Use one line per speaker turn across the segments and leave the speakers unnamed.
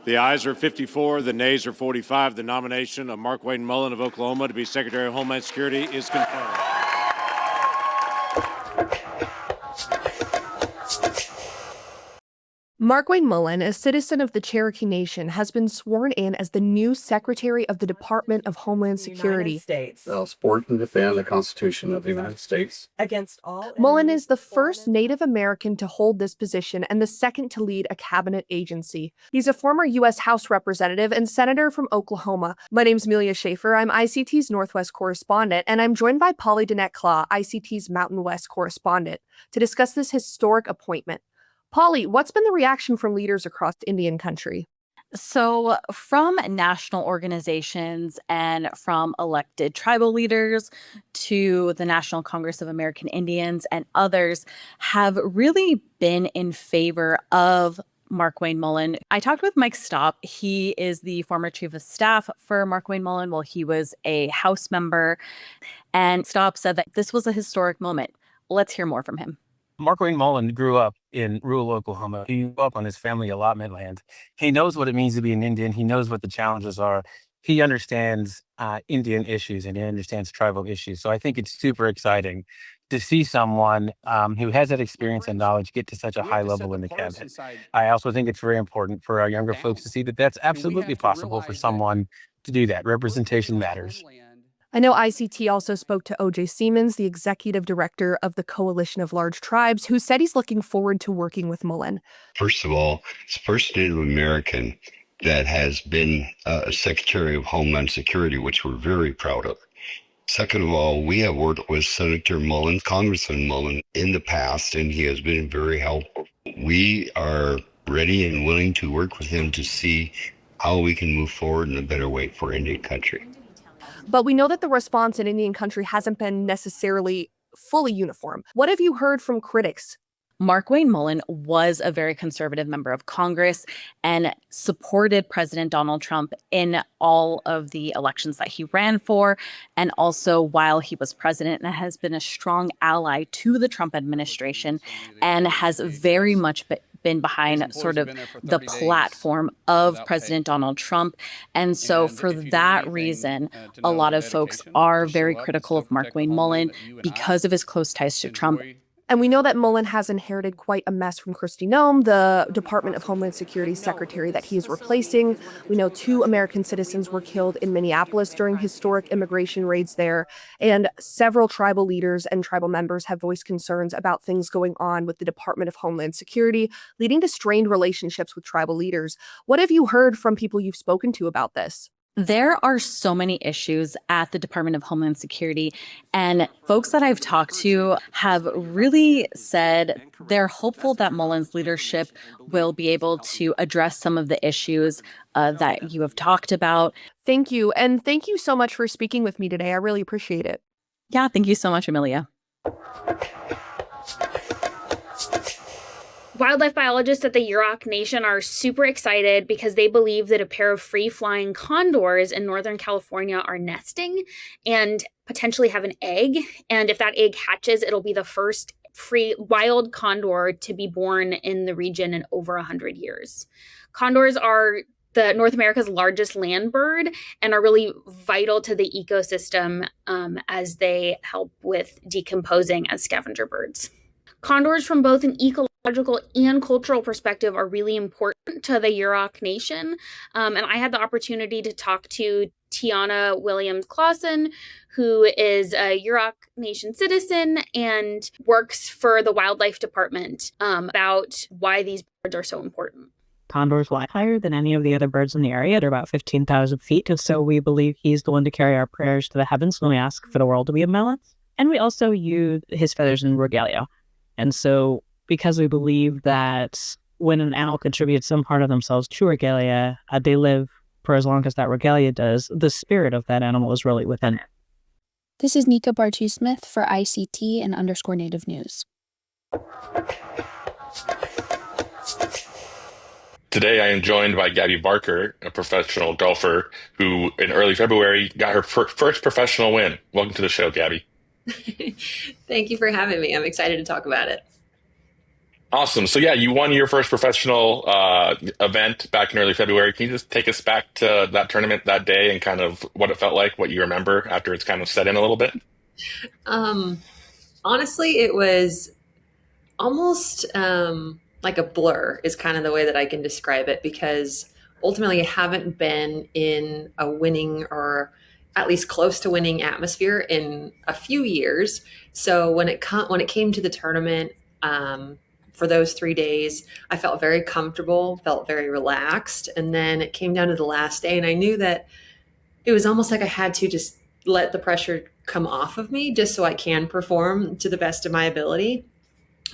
The ayes are 54, the nays are 45. The nomination of Markwayne Mullin of Oklahoma to be Secretary of Homeland Security is confirmed.
Markwayne Mullin, a citizen of the Cherokee Nation, has been sworn in as the new Secretary of the Department of Homeland Security.
I'll support and defend the Constitution of the United States
against all.
Mullin is the first Native American to hold this position and the second to lead a cabinet agency. He's a former U.S. House representative and senator from Oklahoma. My name's Amelia Schaefer. I'm ICT's Northwest correspondent, and I'm joined by Polly Danette-Claw, ICT's Mountain West correspondent, to discuss this historic appointment. Polly, what's been the reaction from leaders across Indian country?
So from national organizations and from elected tribal leaders to the National Congress of American Indians and others have really been in favor of Markwayne Mullin. I talked with Mike Stopp. He is the former chief of staff for Markwayne Mullin while he was a House member. And Stopp said that this was a historic moment. Let's hear more from him.
Markwayne Mullin grew up in rural Oklahoma. He grew up on his family allotment land. He knows what it means to be an Indian. He knows what the challenges are. He understands Indian issues and he understands tribal issues. So I think it's super exciting to see someone who has that experience and knowledge get to such a high level in the cabinet. I also think it's very important for our younger folks to see that that's absolutely possible for someone to do that. Representation matters.
I know ICT also spoke to O.J. Siemens, the executive director of the Coalition of Large Tribes, who said he's looking forward to working with Mullin.
First of all, it's the first Native American that has been a Secretary of Homeland Security, which we're very proud of. Second of all, we have worked with Senator Mullin, Congressman Mullin, in the past, and he has been very helpful. We are ready and willing to work with him to see how we can move forward in a better way for Indian country.
But we know that the response in Indian country hasn't been necessarily fully uniform. What have you heard from critics?
Markwayne Mullin was a very conservative member of Congress and supported President Donald Trump in all of the elections that he ran for, and also while he was president, and has been a strong ally to the Trump administration and has very much been behind sort of the platform of President Donald Trump. And so for that reason, a lot of folks are very critical of Markwayne Mullin because of his close ties to Trump.
And we know that Mullin has inherited quite a mess from Kristi Noem, the Department of Homeland Security secretary that he is replacing. We know 2 American citizens were killed in Minneapolis during historic immigration raids there. And several tribal leaders and tribal members have voiced concerns about things going on with the Department of Homeland Security, leading to strained relationships with tribal leaders. What have you heard from people you've spoken to about this?
There are so many issues at the Department of Homeland Security, and folks that I've talked to have really said they're hopeful that Mullin's leadership will be able to address some of the issues that you have talked about.
Thank you. And thank you so much for speaking with me today. I really appreciate it.
Yeah, thank you so much, Amelia.
Wildlife biologists at the Yurok Nation are super excited because they believe that a pair of free-flying condors in Northern California are nesting and potentially have an egg. And if that egg hatches, it'll be the first free wild condor to be born in the region in over 100 years. Condors are North America's largest land bird and are really vital to the ecosystem as they help with decomposing as scavenger birds. Condors, from both an ecological and cultural perspective, are really important to the Yurok Nation. And I had the opportunity to talk to Tiana Williams-Clausen, who is a Yurok Nation citizen and works for the Wildlife Department, about why these birds are so important.
Condors fly higher than any of the other birds in the area. They're about 15,000 feet. And so we believe he's the one to carry our prayers to the heavens when we ask for the world to be in balance. And we also use his feathers in regalia. And so because we believe that when an animal contributes some part of themselves to regalia, they live for as long as that regalia does. The spirit of that animal is really within it.
This is Nika Bartu-Smith for ICT and _Native News.
Today I am joined by Gabby Barker, a professional golfer who in early February got her first professional win. Welcome to the show, Gabby.
Thank you for having me. I'm excited to talk about it.
Awesome. So yeah, you won your first professional event back in early February. Can you just take us back to that tournament that day and kind of what it felt like, what you remember after it's kind of set in a little bit?
Um, Honestly, it was almost like a blur is kind of the way that I can describe it, because ultimately I haven't been in a winning or at least close to winning atmosphere in a few years. So when it came to the tournament, for those 3 days, I felt very comfortable, felt very relaxed, and then it came down to the last day, and I knew that it was almost like I had to just let the pressure come off of me just so I can perform to the best of my ability.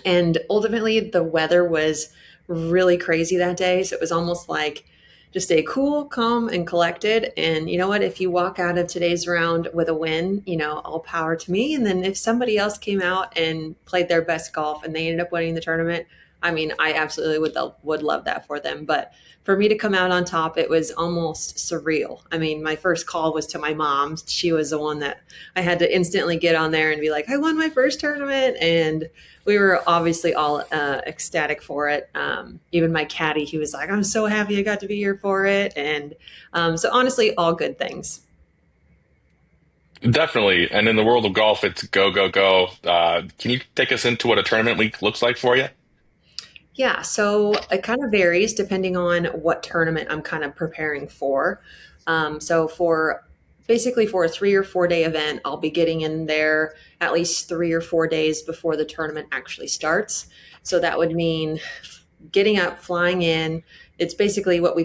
And ultimately, the weather was really crazy that day. So it was almost like just stay cool, calm, and collected. And you know what? If you walk out of today's round with a win, all power to me. And then if somebody else came out and played their best golf and they ended up winning the tournament, I mean, I absolutely would love that for them. But for me to come out on top, it was almost surreal. I mean, my first call was to my mom. She was the one that I had to instantly get on there and be like, I won my first tournament. And we were obviously all ecstatic for it. Even my caddy, he was like, I'm so happy I got to be here for it. And so honestly, all good things.
Definitely. And in the world of golf, it's go, go, go. Can you take us into what a tournament week looks like for you?
Yeah, so it kind of varies depending on what tournament I'm kind of preparing for. So for a 3 or 4 day event, I'll be getting in there at least 3 or 4 days before the tournament actually starts. So that would mean getting up, flying in. It's basically what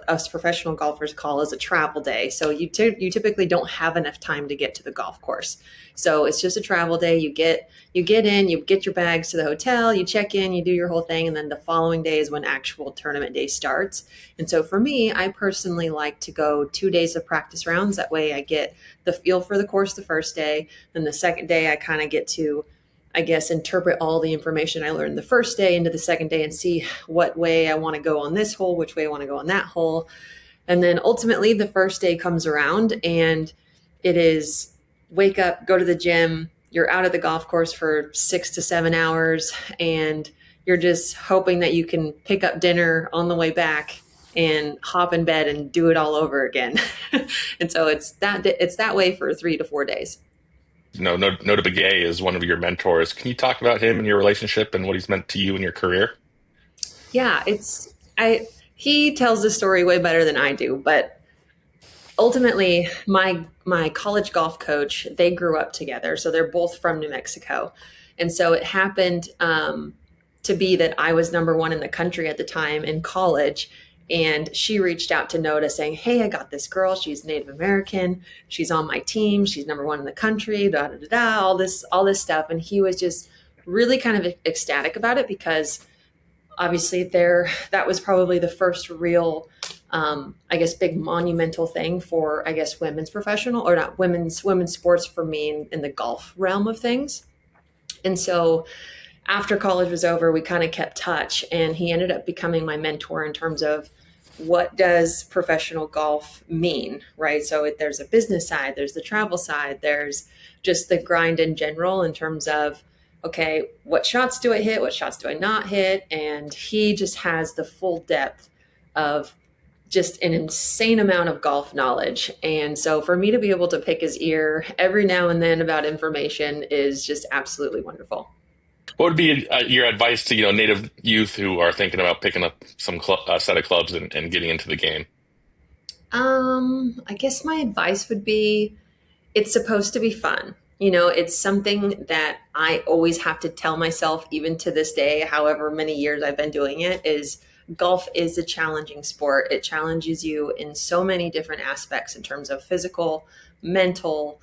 us professional golfers call as a travel day. So you typically don't have enough time to get to the golf course. So it's just a travel day. You get in, you get your bags to the hotel, you check in, you do your whole thing, and then the following day is when actual tournament day starts. And so for me, I personally like to go 2 days of practice rounds. That way I get the feel for the course the first day. Then the second day I kind of get to, I guess, interpret all the information I learned the first day into the second day and see what way I want to go on this hole, which way I want to go on that hole. And then ultimately the first day comes around and it is wake up, go to the gym. You're out at the golf course for 6 to 7 hours and you're just hoping that you can pick up dinner on the way back and hop in bed and do it all over again. And so it's that way for 3 to 4 days.
Nota Begay is one of your mentors. Can you talk about him and your relationship and what he's meant to you in your career?
Yeah, he tells the story way better than I do, but ultimately my college golf coach, they grew up together. So they're both from New Mexico. And so it happened to be that I was number one in the country at the time in college. And she reached out to Noda saying, hey, I got this girl. She's Native American. She's on my team. She's number one in the country, all this stuff. And he was just really kind of ecstatic about it because obviously that was probably the first real, I guess, big monumental thing for, I guess, women's professional or not women's sports for me in the golf realm of things. And so after college was over, we kind of kept touch and he ended up becoming my mentor in terms of what does professional golf mean, right? So there's a business side, there's the travel side, there's just the grind in general in terms of, okay, what shots do I hit? What shots do I not hit? And he just has the full depth of just an insane amount of golf knowledge. And so for me to be able to pick his ear every now and then about information is just absolutely wonderful.
What would be your advice to Native youth who are thinking about picking up some set of clubs and getting into the game?
I guess my advice would be it's supposed to be fun. It's something that I always have to tell myself, even to this day, however many years I've been doing it, is golf is a challenging sport. It challenges you in so many different aspects in terms of physical, mental,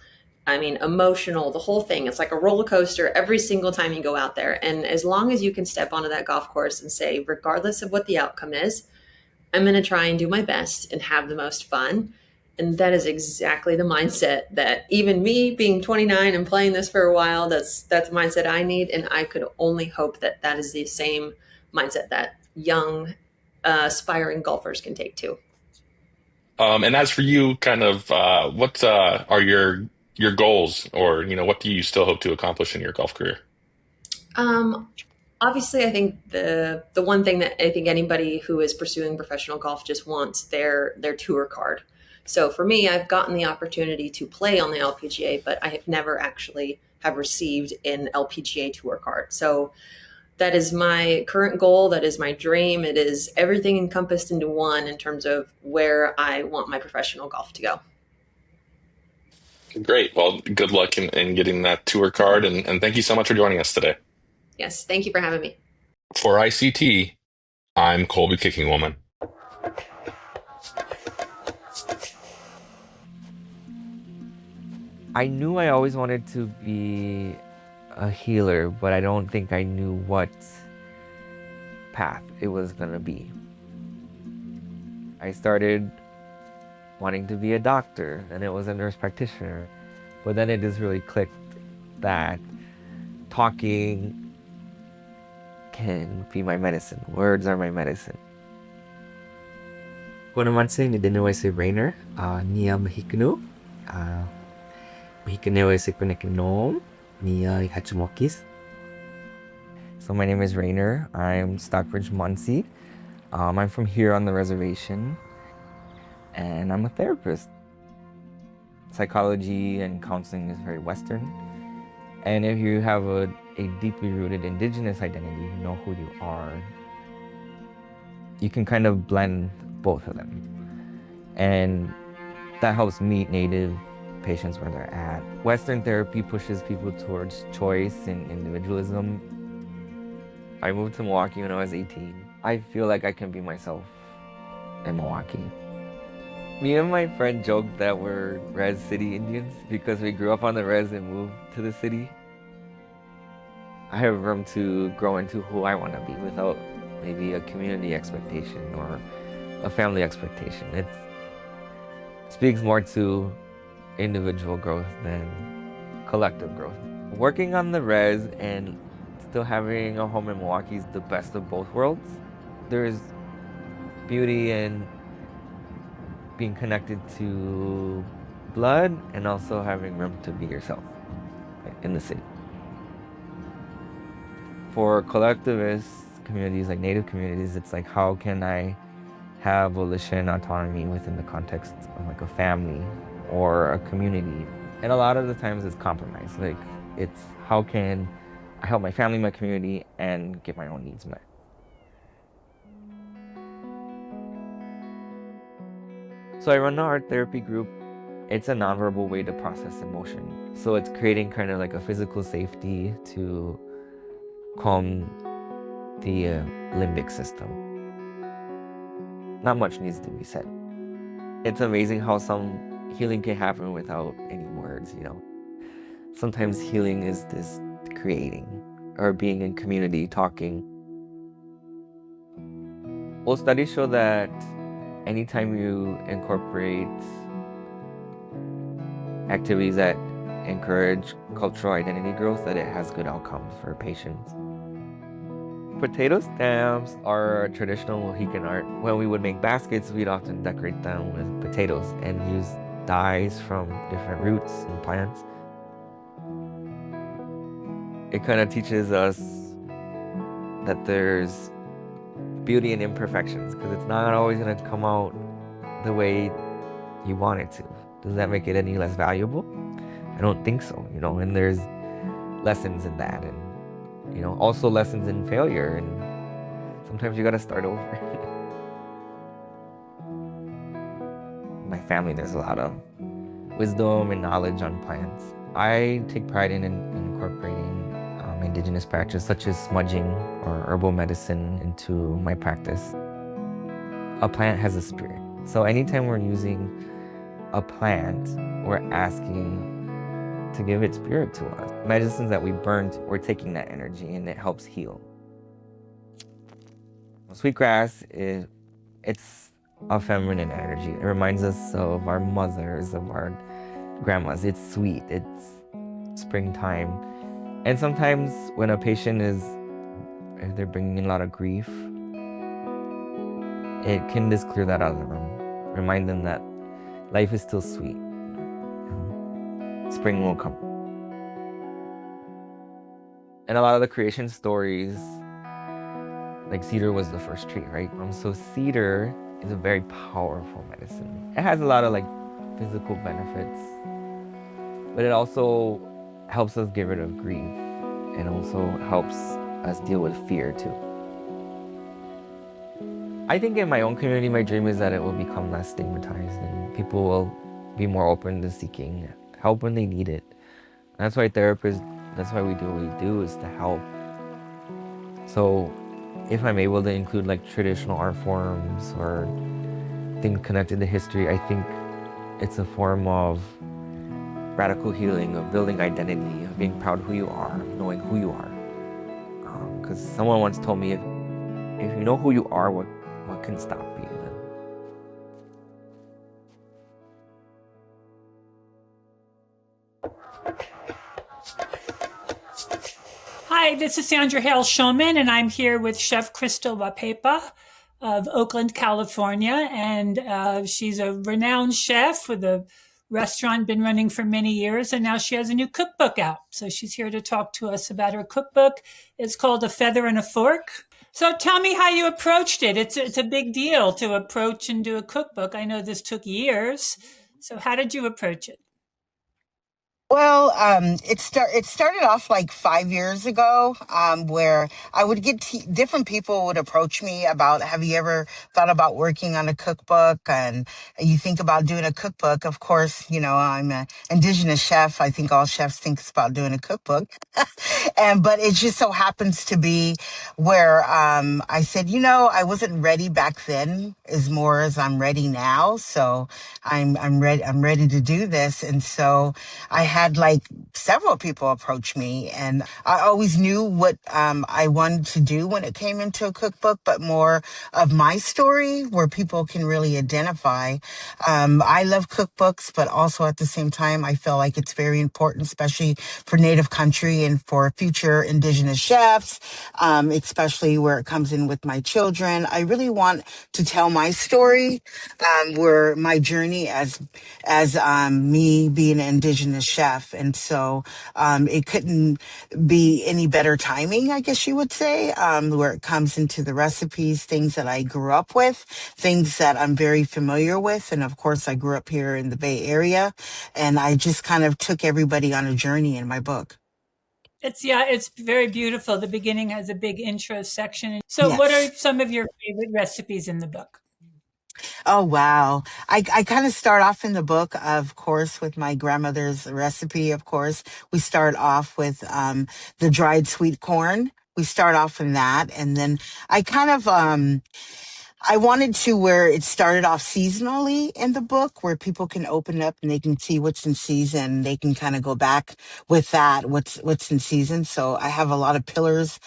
emotional, the whole thing. It's like a roller coaster every single time you go out there. And as long as you can step onto that golf course and say, regardless of what the outcome is, I'm going to try and do my best and have the most fun. And that is exactly the mindset that even me being 29 and playing this for a while, that's the mindset I need. And I could only hope that that is the same mindset that young, aspiring golfers can take too.
And as for you, kind of, what are your goals, or what do you still hope to accomplish in your golf career?
Obviously, I think the one thing that I think anybody who is pursuing professional golf just wants their tour card. So for me, I've gotten the opportunity to play on the LPGA, but I have never actually have received an LPGA tour card. So that is my current goal. That is my dream. It is everything encompassed into one in terms of where I want my professional golf to go.
Great. Well, good luck in getting that tour card, and thank you so much for joining us today.
Yes, thank you for having me.
For ICT, I'm Colby Kicking Woman.
I knew I always wanted to be a healer, but I don't think I knew what path it was gonna be. I started wanting to be a doctor, and it was a nurse practitioner. But then it just really clicked that talking can be my medicine. Words are my medicine. Kung naman sa ni Dinoy si Rainer, niya mahiknu, mahiknu si kunekinom, niya hachumokis. So my name is Rainer. I'm Stockbridge Muncie. I'm from here on the reservation, and I'm a therapist. Psychology and counseling is very Western. And if you have a deeply rooted Indigenous identity, you know who you are, you can kind of blend both of them. And that helps meet Native patients where they're at. Western therapy pushes people towards choice and individualism. I moved to Milwaukee when I was 18. I feel like I can be myself in Milwaukee. Me and my friend joked that we're Res City Indians because we grew up on the res and moved to the city. I have room to grow into who I want to be without maybe a community expectation or a family expectation. It speaks more to individual growth than collective growth. Working on the res and still having a home in Milwaukee is the best of both worlds. There's beauty in being connected to blood and also having room to be yourself in the city. For collectivist communities like Native communities, it's like, how can I have volition, autonomy within the context of like a family or a community? And a lot of the times it's compromise. Like, it's how can I help my family, my community, and get my own needs met. So I run an art therapy group. It's a nonverbal way to process emotion. So it's creating kind of like a physical safety to calm the limbic system. Not much needs to be said. It's amazing how some healing can happen without any words, you know. Sometimes healing is this creating or being in community, talking. Well, studies show that anytime you incorporate activities that encourage cultural identity growth, that it has good outcomes for patients. Potato stamps are traditional Mohican art. When we would make baskets, we'd often decorate them with potatoes and use dyes from different roots and plants. It kind of teaches us that there's beauty in imperfections, because it's not always going to come out the way you want it to. Does that make it any less valuable? I don't think so, you know, and there's lessons in that, and, you know, also lessons in failure, and sometimes you got to start over. My family, there's a lot of wisdom and knowledge on plants. I take pride in incorporating Indigenous practices such as smudging or herbal medicine into my practice. A plant has a spirit. So anytime we're using a plant, we're asking to give its spirit to us. Medicines that we burnt, we're taking that energy and it helps heal. Sweetgrass it's a feminine energy. It reminds us of our mothers, of our grandmas. It's sweet, it's springtime. And sometimes when a patient if they're bringing a lot of grief, it can just clear that out of the room. Remind them that life is still sweet. Spring will come. And a lot of the creation stories Like cedar was the first tree, right? So cedar is a very powerful medicine. It has a lot of like physical benefits, but it also helps us get rid of grief and also helps us deal with fear too. I think in my own community, my dream is that it will become less stigmatized and people will be more open to seeking help when they need it. That's why therapists, that's why we do what we do, is to help. So if I'm able to include like traditional art forms or things connected to history, I think it's a form of radical healing, of building identity, of being proud of who you are, of knowing who you are. Because someone once told me, if you know who you are, what can stop you then?
Hi, this is Sandra Hale Showman, and I'm here with Chef Crystal Wapepa of Oakland, California. And she's a renowned chef with a restaurant been running for many years, and now she has a new cookbook out. So she's here to talk to us about her cookbook. It's called A Feather and a Fork. So tell me how you approached it. It's a big deal to approach and do a cookbook. I know this took years. So how did you approach it?
Well, it started off like 5 years ago, where I would get different people would approach me about, have you ever thought about working on a cookbook? And you think about doing a cookbook. Of course, I'm an Indigenous chef. I think all chefs think about doing a cookbook. But it just so happens to be where I said, I wasn't ready back then as more as I'm ready now. So I'm ready to do this. And so I had like several people approach me, and I always knew what I wanted to do when it came into a cookbook, but more of my story where people can really identify. I love cookbooks, but also at the same time, I feel like it's very important, especially for Native country and for future Indigenous chefs, especially where it comes in with my children. I really want to tell my story, where my journey as me being an Indigenous chef. And so it couldn't be any better timing, I guess you would say, where it comes into the recipes, things that I grew up with, things that I'm very familiar with. And of course, I grew up here in the Bay Area, and I just kind of took everybody on a journey in my book.
It's very beautiful. The beginning has a big intro section. So
Yes.
what are some of your favorite recipes in the book?
Oh, wow. I kind of start off in the book, of course, with my grandmother's recipe, of course. We start off with the dried sweet corn. We start off in that. And then I kind of I wanted to where it started off seasonally in the book, where people can open up and they can see what's in season. They can kind of go back with that, what's in season. So I have a lot of pillars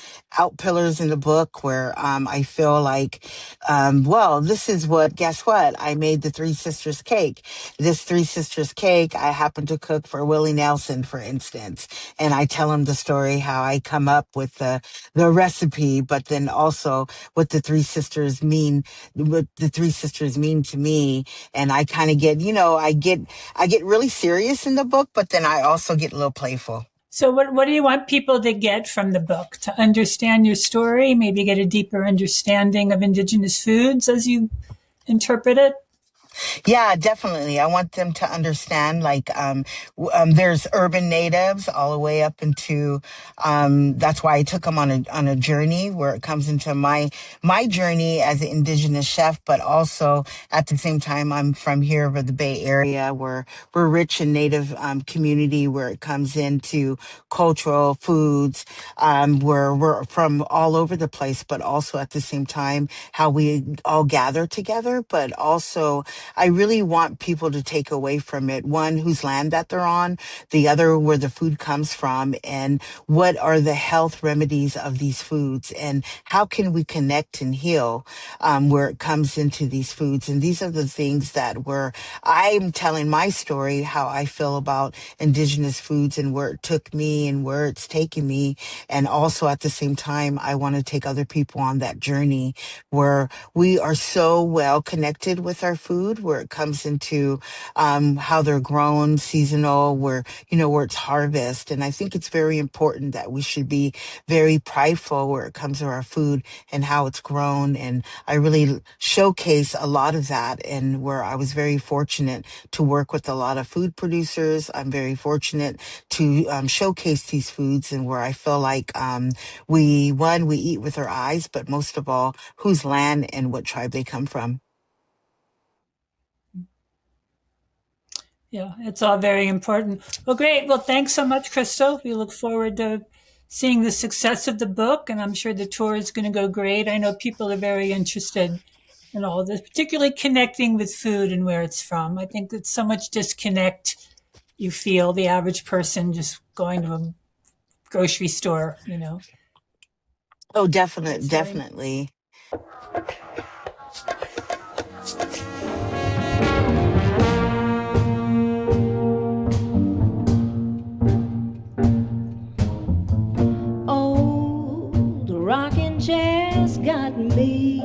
in the book where I feel like, well, this is guess what? I made the Three Sisters cake. This Three Sisters cake, I happen to cook for Willie Nelson, for instance. And I tell him the story, how I come up with the recipe, but then also what the Three Sisters mean, what the Three Sisters mean to me. And I kind of get, I get really serious in the book, but then I also get a little playful.
So what do you want people to get from the book? To understand your story, maybe get a deeper understanding of Indigenous foods as you interpret it?
Yeah, definitely. I want them to understand, like, there's urban natives all the way up into, that's why I took them on a journey where it comes into my journey as an Indigenous chef, but also at the same time, I'm from here over the Bay Area, where we're rich in Native community, where it comes into cultural foods, where we're from all over the place, but also at the same time, how we all gather together, but also I really want people to take away from it, one, whose land that they're on, the other, where the food comes from, and what are the health remedies of these foods, and how can we connect and heal where it comes into these foods. And these are the things that where I'm telling my story, how I feel about Indigenous foods and where it took me and where it's taken me. And also at the same time, I want to take other people on that journey where we are so well connected with our food, where where it comes into how they're grown, seasonal, where it's harvest. And I think it's very important that we should be very prideful where it comes to our food and how it's grown. And I really showcase a lot of that, and where I was very fortunate to work with a lot of food producers. I'm very fortunate to showcase these foods, and where I feel like we eat with our eyes, but most of all, whose land and what tribe they come from.
Yeah, it's all very important. Well, great. Well, thanks so much, Crystal. We look forward to seeing the success of the book, and I'm sure the tour is going to go great. I know people are very interested in all this, particularly connecting with food and where it's from. I think that so much disconnect you feel, the average person just going to a grocery store,
Oh, definitely.
Old rocking chairs got me,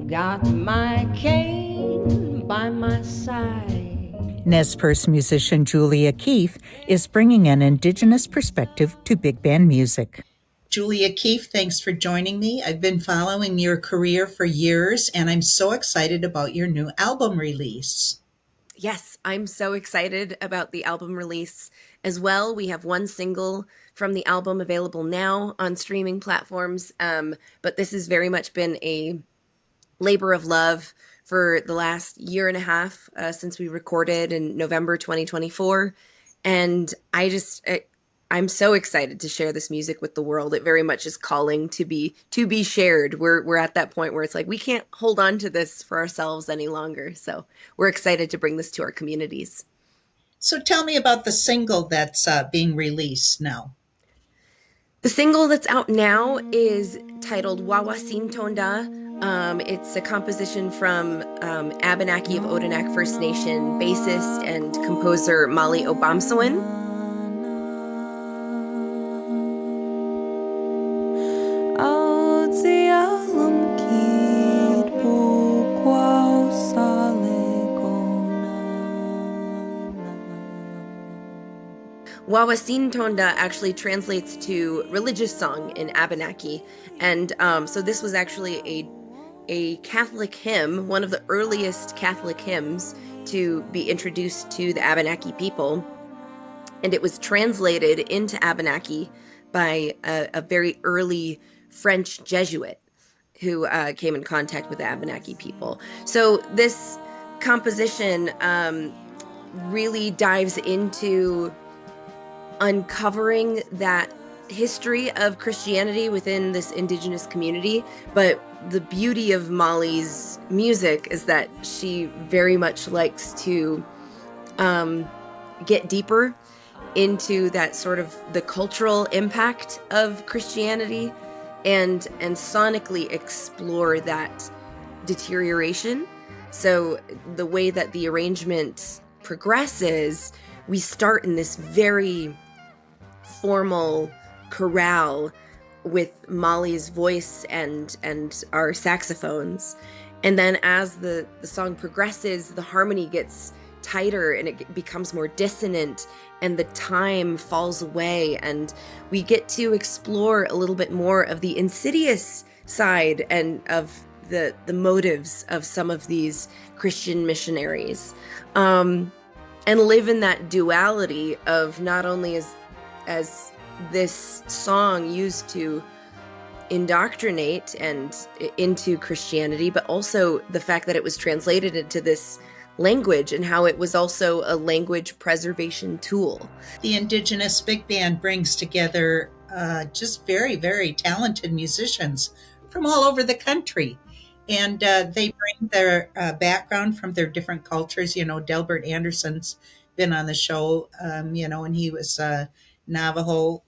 got my cane by my side.
Nez Perce musician Julia Keefe is bringing an Indigenous perspective to big band music.
Julia Keefe, thanks for joining me. I've been following your career for years, and I'm so excited about your new album release.
Yes, I'm so excited about the album release as well. We have one single from the album available now on streaming platforms, but this has very much been a labor of love for the last year and a half since we recorded in November 2024. And I'm so excited to share this music with the world. It very much is calling to be shared. We're at that point where it's like, we can't hold on to this for ourselves any longer. So we're excited to bring this to our communities.
So tell me about the single that's being released now.
The single that's out now is titled Wawasin Tonda. It's a composition from Abenaki of Odanak First Nation bassist and composer Molly Obamsawin. Wawasin Tonda actually translates to religious song in Abenaki. And so this was actually a Catholic hymn, one of the earliest Catholic hymns to be introduced to the Abenaki people. And it was translated into Abenaki by a very early French Jesuit who came in contact with the Abenaki people. So this composition really dives into uncovering that history of Christianity within this Indigenous community. But the beauty of Molly's music is that she very much likes to get deeper into that sort of the cultural impact of Christianity and sonically explore that deterioration. So the way that the arrangement progresses, we start in this very formal chorale with Molly's voice and our saxophones. And then as the song progresses, the harmony gets tighter and it becomes more dissonant and the time falls away, and we get to explore a little bit more of the insidious side and of the motives of some of these Christian missionaries, and live in that duality of not only as this song used to indoctrinate and into Christianity, but also the fact that it was translated into this language and how it was also a language preservation tool.
The Indigenous Big Band brings together just very, very talented musicians from all over the country. And they bring their background from their different cultures. Delbert Anderson's been on the show, and he was Navajo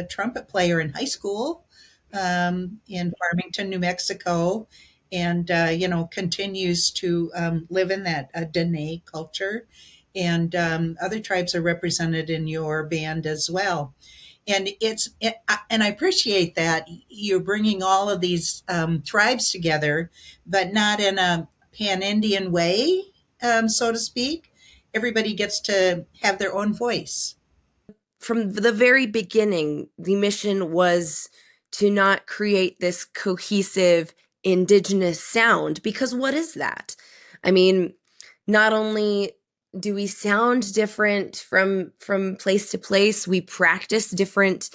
trumpet player in high school in Farmington, New Mexico, and continues to live in that Dene culture. And other tribes are represented in your band as well. And and I appreciate that you're bringing all of these tribes together, but not in a pan-Indian way, so to speak. Everybody gets to have their own voice.
From the very beginning, the mission was to not create this cohesive indigenous sound, because what is that? I mean, not only do we sound different from place to place, we practice different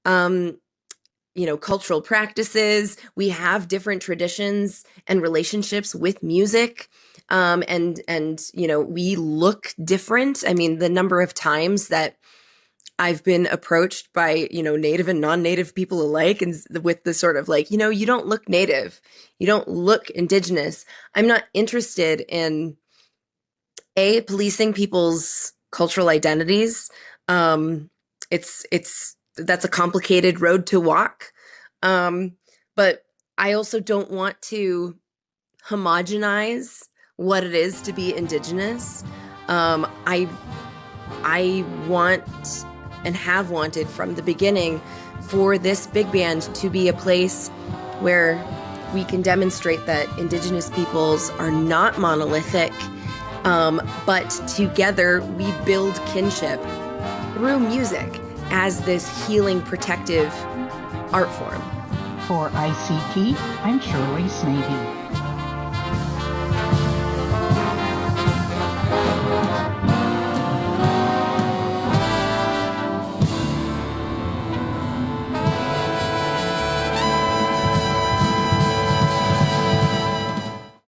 cultural practices, we have different traditions and relationships with music, and we look different. I mean, the number of times that I've been approached by, Native and non-Native people alike, and with the sort of like, you don't look Native, you don't look Indigenous. I'm not interested in policing people's cultural identities. That's a complicated road to walk. But I also don't want to homogenize what it is to be Indigenous. I want and have wanted from the beginning for this big band to be a place where we can demonstrate that Indigenous peoples are not monolithic, but together we build kinship through music as this healing, protective art form.
For ICT, I'm Shirley Snavy.